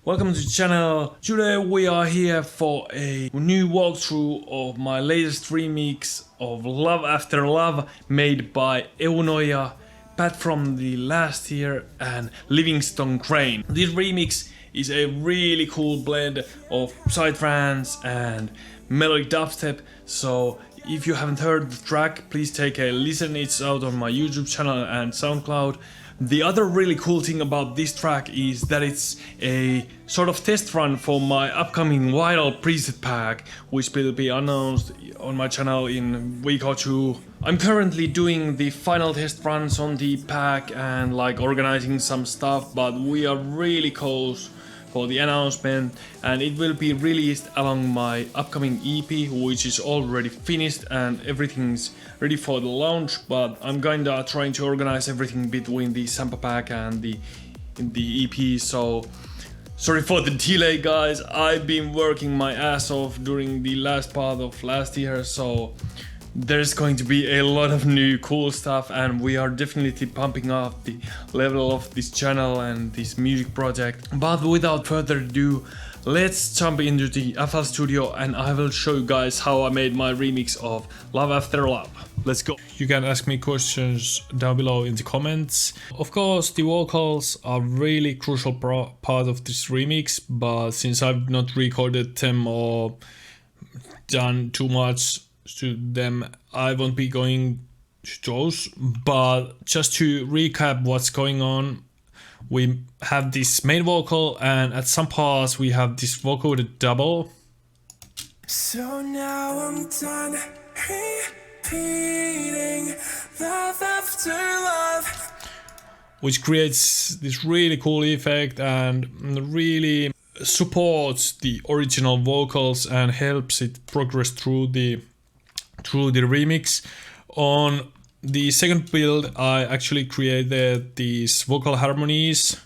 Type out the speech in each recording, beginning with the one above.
Welcome to the channel. Today we are here for a new walkthrough of my latest remix of Love After Love made by Eunoia, Pat from the last year and Livingston Crane. This remix is a really cool blend of psytrance and melodic dubstep, so if you haven't heard the track, please take a listen. It's out on my YouTube channel and SoundCloud. The other really cool thing about this track is that it's a sort of test run for my upcoming viral preset pack, which will be announced on my channel in a week or two. I'm currently doing the final test runs on the pack and organizing some stuff, but we are really close for the announcement, and it will be released along my upcoming EP, which is already finished and everything's ready for the launch. But I'm kinda trying to organize everything between the sample pack and the EP, so sorry for the delay, guys. I've been working my ass off during the last part of last year, so there's going to be a lot of new cool stuff, and we are definitely pumping up the level of this channel and this music project. But without further ado, let's jump into the FL Studio and I will show you guys how I made my remix of Love After Love. Let's go. You can ask me questions down below in the comments. Of course, the vocals are really crucial part of this remix, but since I've not recorded them or done too much to them, I won't be going to those. But just to recap what's going on, we have this main vocal and at some parts we have this vocal double. So now I'm done repeating love after love, which creates this really cool effect and really supports the original vocals and helps it progress through the remix. On the second build, I actually created these vocal harmonies,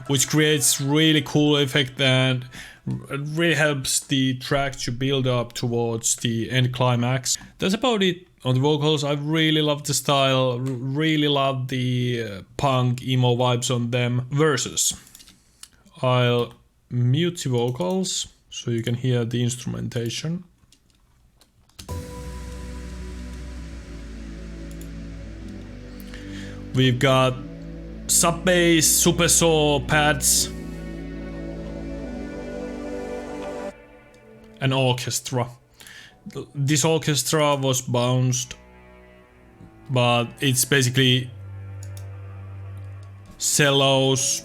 which creates really cool effect and really helps the track to build up towards the end climax. That's about it on the vocals. I really love the style, really love the punk emo vibes on them. Verses, I'll mute the vocals so you can hear the instrumentation. We've got sub bass, super saw, pads, and orchestra. This orchestra was bounced, but it's basically cellos,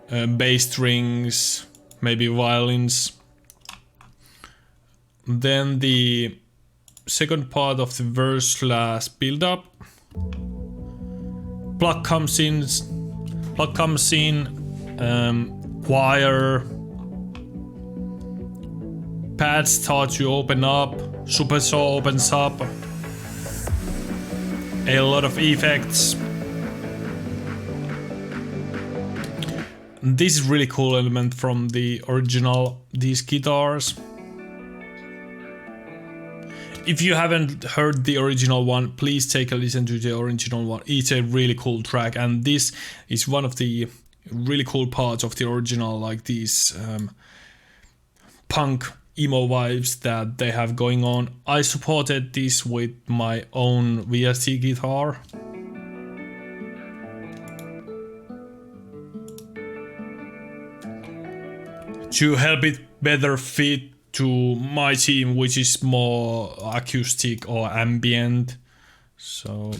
bass strings, maybe violins. Then the second part of the verse slash build up, plug comes in, choir, pads start to open up, super saw opens up, a lot of effects. This is really cool element from the original, these guitars. If you haven't heard the original one, please take a listen to the original one. It's a really cool track, and this is one of the really cool parts of the original, like these punk emo vibes that they have going on. I supported this with my own VST guitar. To help it better fit to my team, which is more acoustic or ambient. So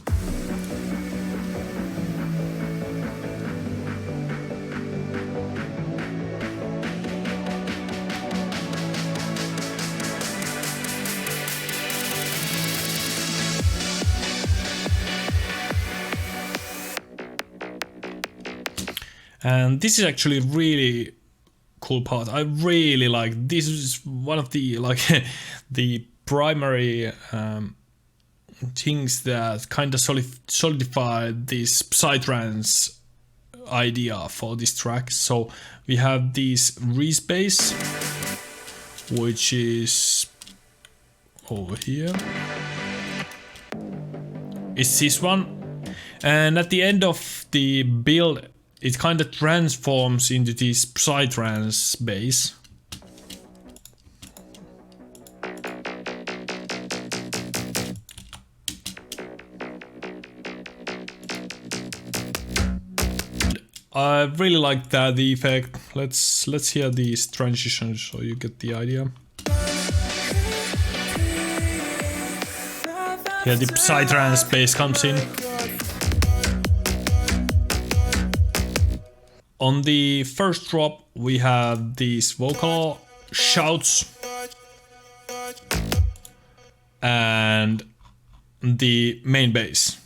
and this is actually really cool part. I really like this. Is one of the the primary things that kind of solidified this psytrance idea for this track. So we have this Reese bass, which is over here. is this one. And at the end of the build, it kind of transforms into this psytrance bass. I really like that effect. Let's hear these transitions so you get the idea. Here the psytrance bass comes in. On the first drop we have these vocal shouts and the main bass.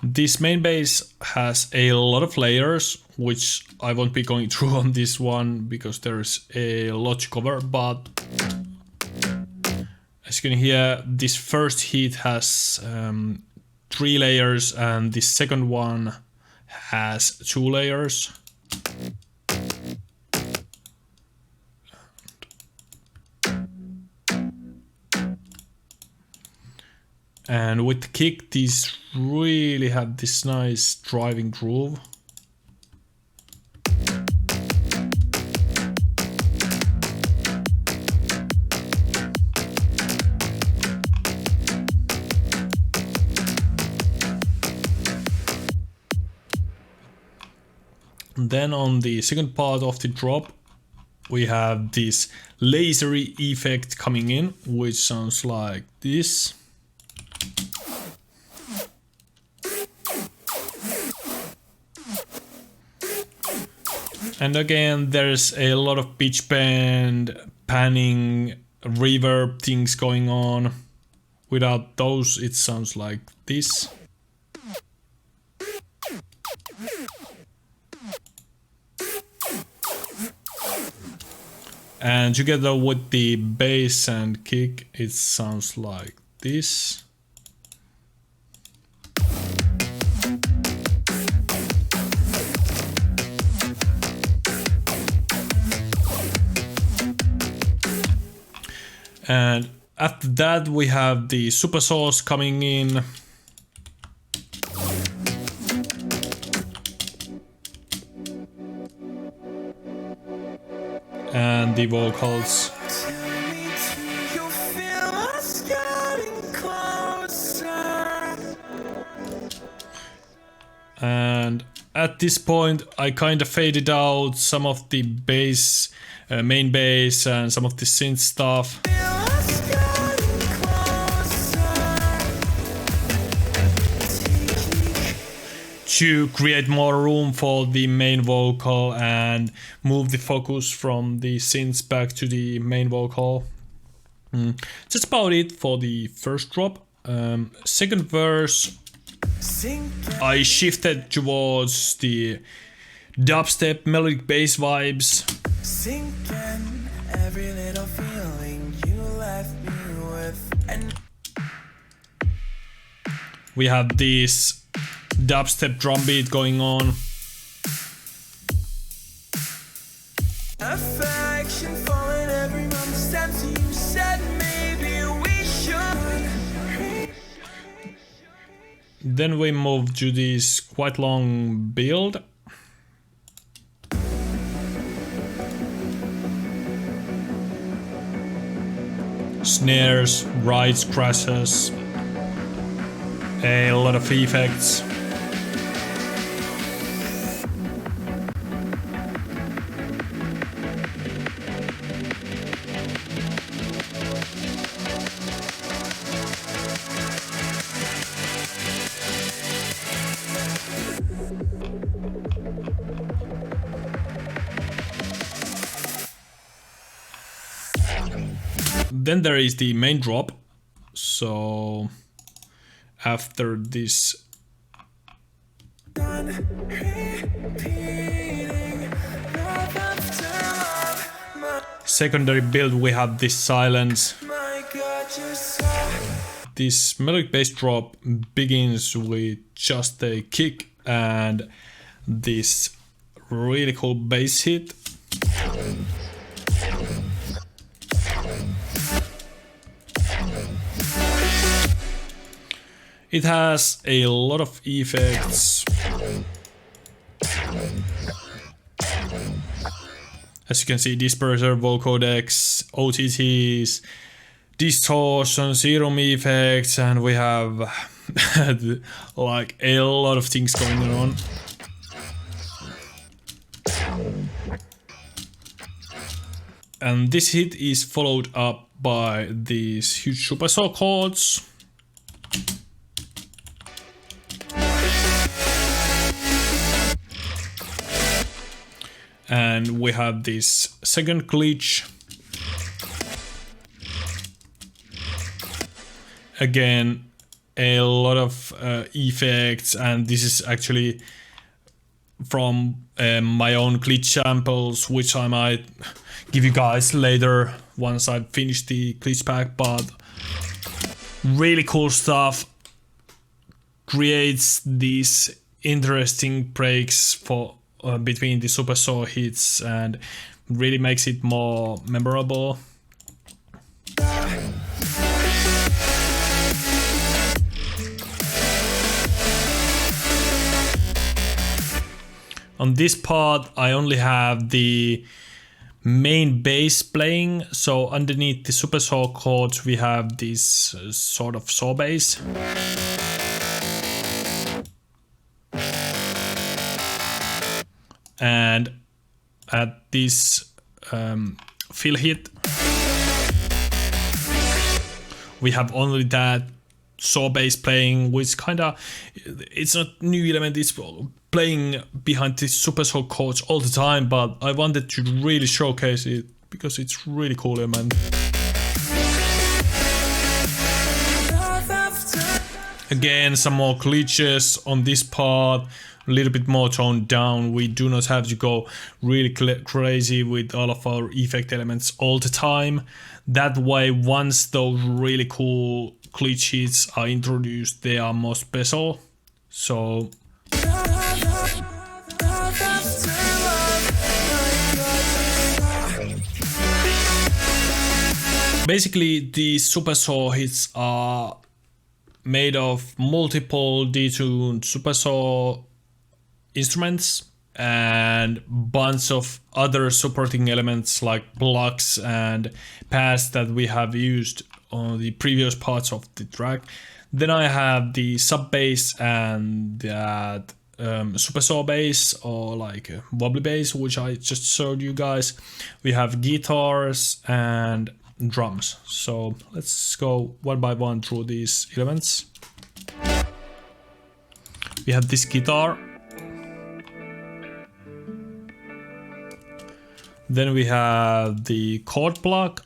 This main bass has a lot of layers, which I won't be going through on this one because there's a lot to cover, but as you can hear, this first hit has 3 layers and the second one has 2 layers. And with the kick, these really have this nice driving groove. Then on the second part of the drop, we have this lasery effect coming in, which sounds like this. And again, there's a lot of pitch bend, panning, reverb things going on. Without those, it sounds like this. And together with the bass and kick, it sounds like this. And after that we have the super sauce coming in. And the vocals. And at this point I kind of faded out some of the bass, main bass and some of the synth stuff. To create more room for the main vocal and move the focus from the synths back to the main vocal. That's about it for the first drop. Second verse, I shifted towards the dubstep melodic bass vibes. Every little feeling you left me with. We have this dubstep drum beat going on. Affection falling every moment steps you said maybe we should. Then we move to this quite long build. Snares, rides, crashes, a lot of effects. Then there is the main drop. So after this secondary build we have this silence. This melodic bass drop begins with just a kick and this really cool bass hit. It has a lot of effects. As you can see, disperser, vocodecs, OTTs, distortion, serum effects, and we have like a lot of things going on. And this hit is followed up by these huge supersaw chords. And we have this second glitch. Again, a lot of effects, and this is actually from my own glitch samples, which I might give you guys later once I've finished the glitch pack, but really cool stuff. Creates these interesting breaks for between the supersaw hits and really makes it more memorable. On this part I only have the main bass playing, so underneath the supersaw chords we have this sort of saw bass. And at this fill hit we have only that saw bass playing, which kinda, it's not new element, it's playing behind the supersaw chords all the time, but I wanted to really showcase it because it's really cool element. Again, some more glitches on this part, a little bit more toned down. We do not have to go really crazy with all of our effect elements all the time. That way, once those really cool glitch hits are introduced, they are more special. So basically these supersaw hits are made of multiple detuned supersaw instruments and bunch of other supporting elements like blocks and pads that we have used on the previous parts of the track. Then I have the sub bass and that supersaw bass, or like wobbly bass, which I just showed you guys. We have guitars and drums. So let's go one by one through these elements. We have this guitar. Then we have the chord block.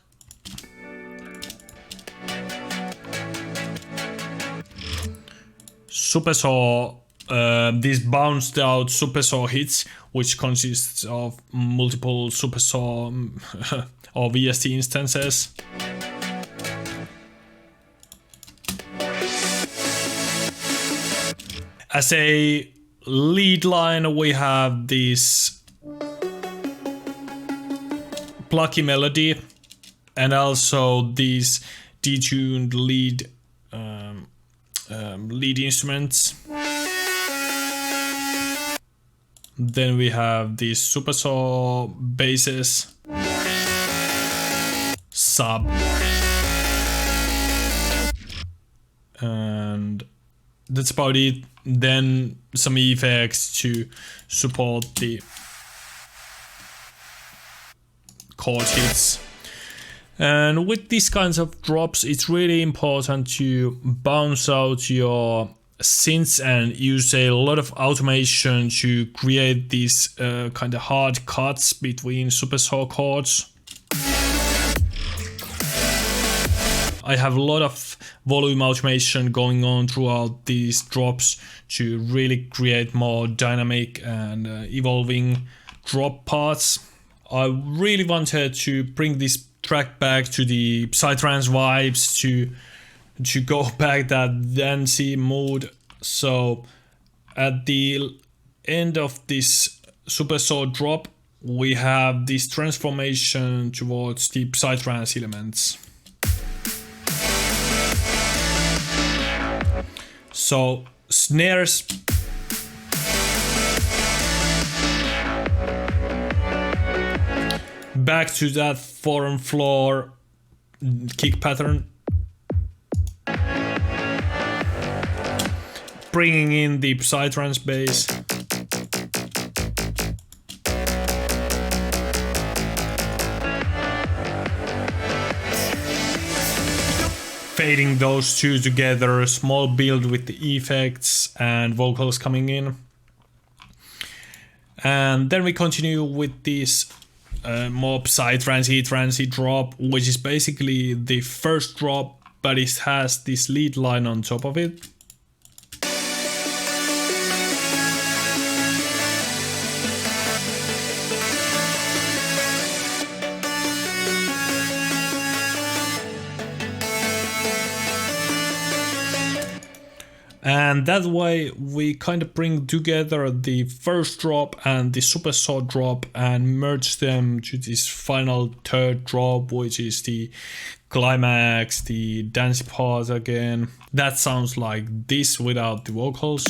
Supersaw, these bounced out supersaw hits, which consists of multiple supersaw or VST instances. As a lead line, we have this plucky melody and also these detuned lead lead instruments. Then we have these supersaw basses, sub, and that's about it. Then some effects to support the chord hits. And with these kinds of drops, it's really important to bounce out your synths and use a lot of automation to create these kind of hard cuts between supersaw chords. I have a lot of volume automation going on throughout these drops to really create more dynamic and evolving drop parts. I really wanted to bring this track back to the psytrance vibes, to go back that dancey mood. So at the end of this supersaw drop, we have this transformation towards the psytrance elements. So snares. Back to that 4-on-floor kick pattern. Bringing in the psytrance bass. Fading those two together, a small build with the effects and vocals coming in. And then we continue with this mob psytrance drop, which is basically the first drop, but it has this lead line on top of it. And that way we kind of bring together the first drop and the super saw drop and merge them to this final third drop, which is the climax, the dance part again. That sounds like this without the vocals.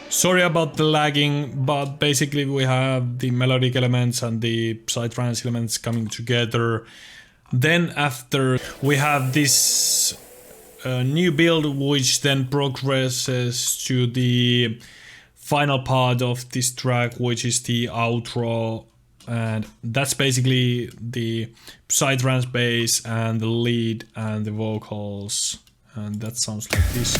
Sorry about the lagging, but basically we have the melodic elements and the psytrance elements coming together. Then after we have this new build, which then progresses to the final part of this track, which is the outro. And that's basically the psytrance bass and the lead and the vocals. And that sounds like this.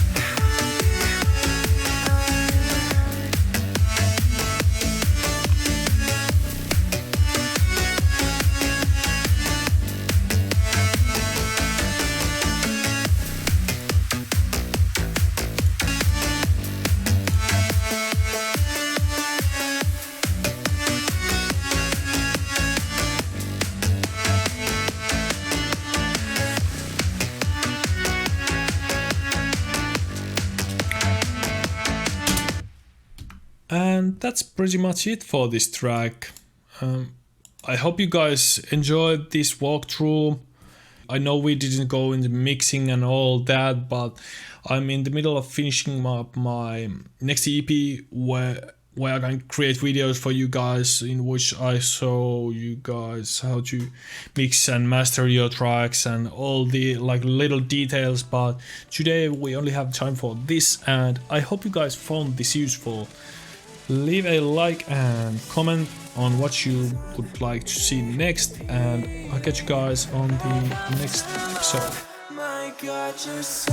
And that's pretty much it for this track. I hope you guys enjoyed this walkthrough. I know we didn't go into mixing and all that, but I'm in the middle of finishing up my next EP where I can create videos for you guys in which I show you guys how to mix and master your tracks and all the like little details. But today we only have time for this, and I hope you guys found this useful. Leave a like and comment on what you would like to see next, and I'll catch you guys on the next episode. My God, you're so